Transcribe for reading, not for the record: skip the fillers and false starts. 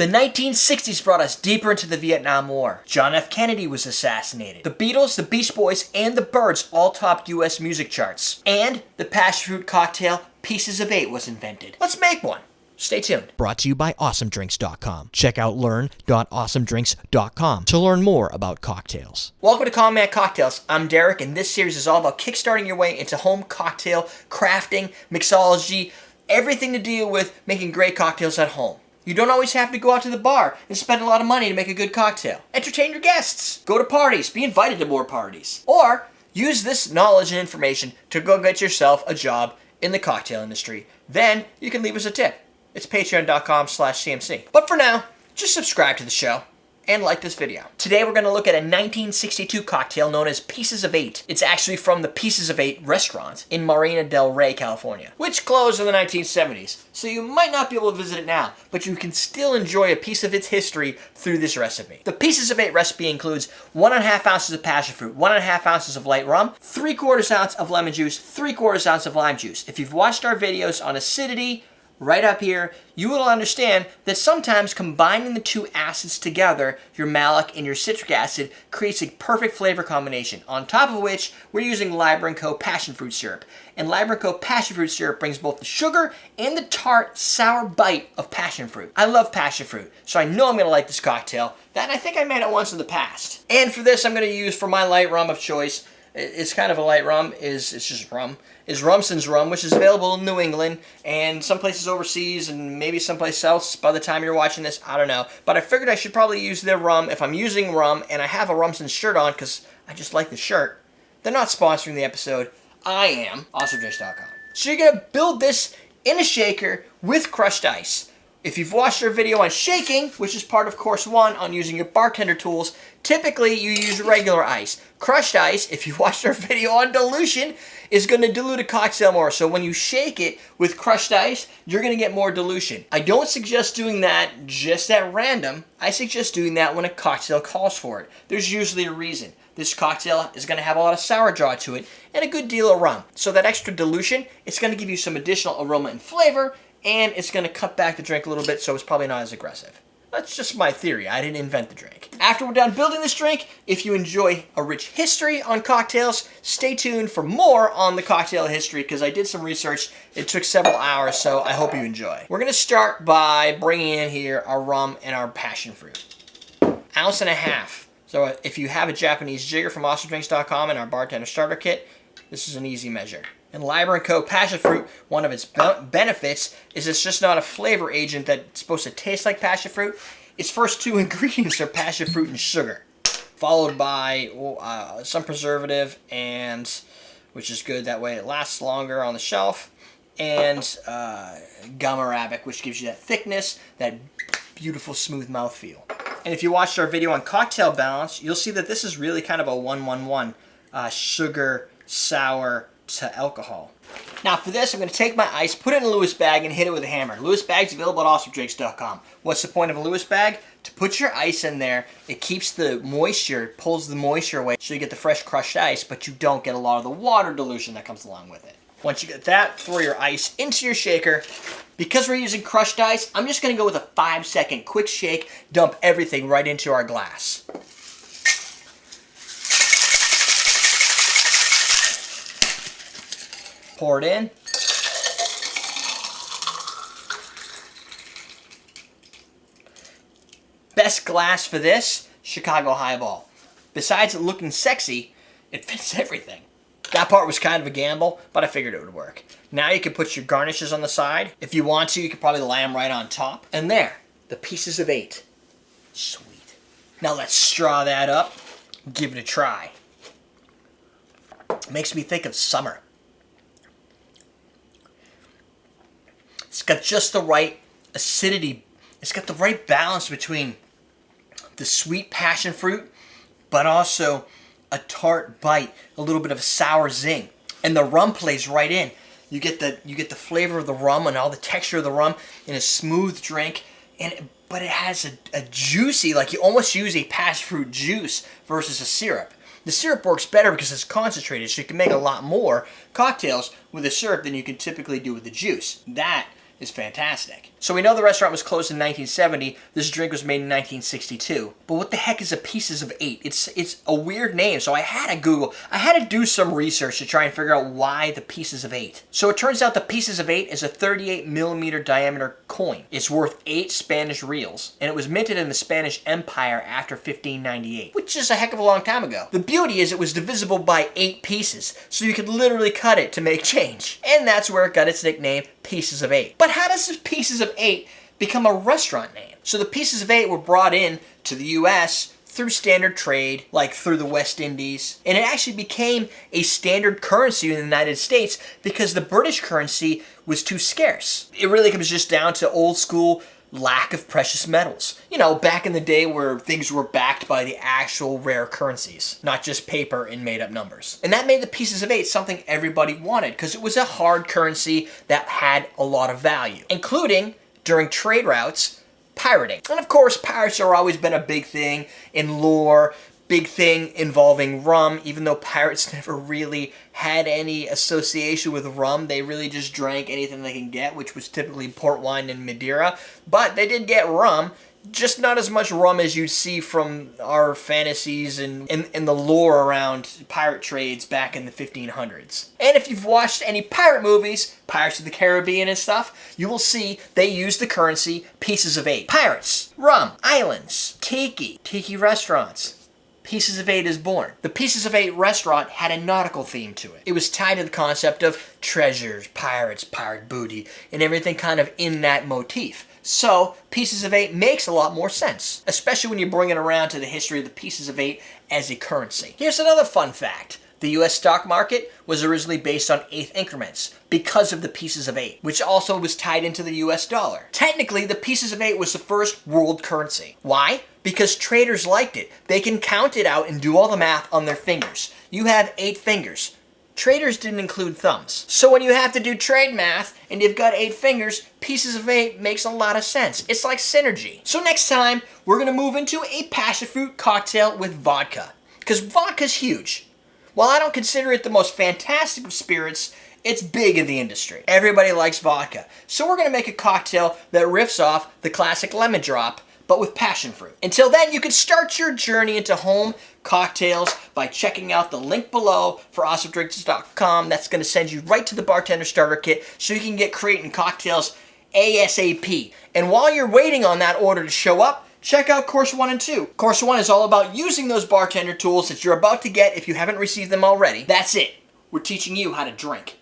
The 1960s brought us deeper into the Vietnam War. John F. Kennedy was assassinated. The Beatles, the Beach Boys, and the Byrds all topped US music charts. And the passion fruit cocktail Pieces of 8 was invented. Let's make one. Stay tuned. Brought to you by AwesomeDrinks.com. Check out learn.awesomedrinks.com to learn more about cocktails. Welcome to Common Man Cocktails. I'm Derek, and this series is all about kickstarting your way into home cocktail, crafting, mixology, everything to deal with making great cocktails at home. You don't always have to go out to the bar and spend a lot of money to make a good cocktail. Entertain your guests. Go to parties. Be invited to more parties. Or use this knowledge and information to go get yourself a job in the cocktail industry. Then you can leave us a tip. It's patreon.com/CMC. But for now, just subscribe to the show and like this video. Today we're going to look at a 1962 cocktail known as Pieces of 8. It's actually from the Pieces of 8 restaurant in Marina del Rey, California, which closed in the 1970s. So you might not be able to visit it now, but you can still enjoy a piece of its history through this recipe. The Pieces of 8 recipe includes 1.5 ounces of passion fruit, 1.5 ounces of light rum, 3/4 ounce of lemon juice, 3/4 ounce of lime juice. If you've watched our videos on acidity, right up here, you will understand that sometimes combining the two acids together, your malic and your citric acid, creates a perfect flavor combination. On top of which, we're using Liber & Co. passion fruit syrup. And Liber & Co. passion fruit syrup brings both the sugar and the tart, sour bite of passion fruit. I love passion fruit, so I know I'm going to like this cocktail. That I think I made it once in the past. And for this, I'm going to use, for my light rum of choice, it's kind of a light rum, it's just rum, is Rumson's rum, which is available in New England and some places overseas and maybe someplace else by the time you're watching this, I don't know. But I figured I should probably use their rum if I'm using rum and I have a Rumson's shirt on because I just like the shirt. They're not sponsoring the episode. I am. AwesomeDrinks.com. So you're going to build this in a shaker with crushed ice. If you've watched our video on shaking, which is part of course 1 on using your bartender tools, typically you use regular ice. Crushed ice, if you've watched our video on dilution, is going to dilute a cocktail more. So when you shake it with crushed ice, you're going to get more dilution. I don't suggest doing that just at random. I suggest doing that when a cocktail calls for it. There's usually a reason. This cocktail is going to have a lot of sour draw to it and a good deal of rum. So that extra dilution, it's going to give you some additional aroma and flavor, and it's going to cut back the drink a little bit, so it's probably not as aggressive. That's just my theory. I didn't invent the drink. After we're done building this drink, if you enjoy a rich history on cocktails, stay tuned for more on the cocktail history because I did some research. It took several hours, so I hope you enjoy. We're going to start by bringing in here our rum and our passion fruit. 1.5 ounces. So if you have a Japanese jigger from AwesomeDrinks.com and our bartender starter kit, this is an easy measure. And Liber & Co. passion fruit, one of its benefits is it's just not a flavor agent that's supposed to taste like passion fruit. Its first 2 ingredients are passion fruit and sugar, followed by some preservative, and which is good. That way it lasts longer on the shelf, and gum arabic, which gives you that thickness, that beautiful smooth mouthfeel. And if you watched our video on cocktail balance, you'll see that this is really kind of a 1-1-1, sugar, sour, to alcohol. Now for this, I'm going to take my ice, put it in a Lewis bag, and hit it with a hammer. Lewis bag's available at AwesomeDrinks.com. What's the point of a Lewis bag? To put your ice in there, it keeps the moisture, pulls the moisture away, so you get the fresh crushed ice, but you don't get a lot of the water dilution that comes along with it. Once you get that, throw your ice into your shaker. Because we're using crushed ice, I'm just going to go with a 5-second quick shake, dump everything right into our glass. Pour it in. Best glass for this, Chicago Highball. Besides it looking sexy, it fits everything. That part was kind of a gamble, but I figured it would work. Now you can put your garnishes on the side. If you want to, you could probably lay them right on top. And there, the Pieces of 8. Sweet. Now let's straw that up and give it a try. It makes me think of summer. It's got just the right acidity. It's got the right balance between the sweet passion fruit, but also a tart bite, a little bit of a sour zing. And the rum plays right in. You get the flavor of the rum and all the texture of the rum in a smooth drink, but it has a juicy, like you almost use a passion fruit juice versus a syrup. The syrup works better because it's concentrated, so you can make a lot more cocktails with the syrup than you can typically do with the juice. That is fantastic. So we know the restaurant was closed in 1970. This drink was made in 1962. But what the heck is a Pieces of 8? It's a weird name, so I had to Google. I had to do some research to try and figure out why the Pieces of 8. So it turns out the Pieces of 8 is a 38 millimeter diameter coin. It's worth 8 Spanish reals, and it was minted in the Spanish Empire after 1598, which is a heck of a long time ago. The beauty is it was divisible by 8 pieces, so you could literally cut it to make change. And that's where it got its nickname, Pieces of 8. But how does this Pieces of 8 become a restaurant name? So the Pieces of 8 were brought in to the US through standard trade, like through the West Indies. And it actually became a standard currency in the United States because the British currency was too scarce. It really comes just down to old school lack of precious metals. You know, back in the day where things were backed by the actual rare currencies, not just paper and made up numbers. And that made the Pieces of 8 something everybody wanted because it was a hard currency that had a lot of value, including during trade routes, pirating. And of course, pirates have always been a big thing in lore, big thing involving rum, even though pirates never really had any association with rum. They really just drank anything they can get, which was typically port wine and Madeira. But they did get rum, just not as much rum as you'd see from our fantasies and the lore around pirate trades back in the 1500s. And if you've watched any pirate movies, Pirates of the Caribbean and stuff, you will see they use the currency Pieces of 8. Pirates, rum, islands, tiki restaurants. Pieces of 8 is born. The Pieces of 8 restaurant had a nautical theme to it. It was tied to the concept of treasures, pirates, pirate booty, and everything kind of in that motif. So, Pieces of 8 makes a lot more sense, especially when you bring it around to the history of the Pieces of 8 as a currency. Here's another fun fact. The US stock market was originally based on eighth increments because of the Pieces of 8, which also was tied into the US dollar. Technically, the Pieces of 8 was the first world currency. Why? Because traders liked it. They can count it out and do all the math on their fingers. You have 8 fingers. Traders didn't include thumbs. So when you have to do trade math and you've got 8 fingers, Pieces of 8 makes a lot of sense. It's like synergy. So next time, we're going to move into a passion fruit cocktail with vodka. Because vodka's huge. While I don't consider it the most fantastic of spirits, it's big in the industry. Everybody likes vodka. So we're going to make a cocktail that riffs off the classic lemon drop, but with passion fruit. Until then, you can start your journey into home cocktails by checking out the link below for awesomedrinks.com. That's going to send you right to the bartender starter kit so you can get creating cocktails ASAP. And while you're waiting on that order to show up, check out Course 1 and 2. Course 1 is all about using those bartender tools that you're about to get if you haven't received them already. That's it. We're teaching you how to drink.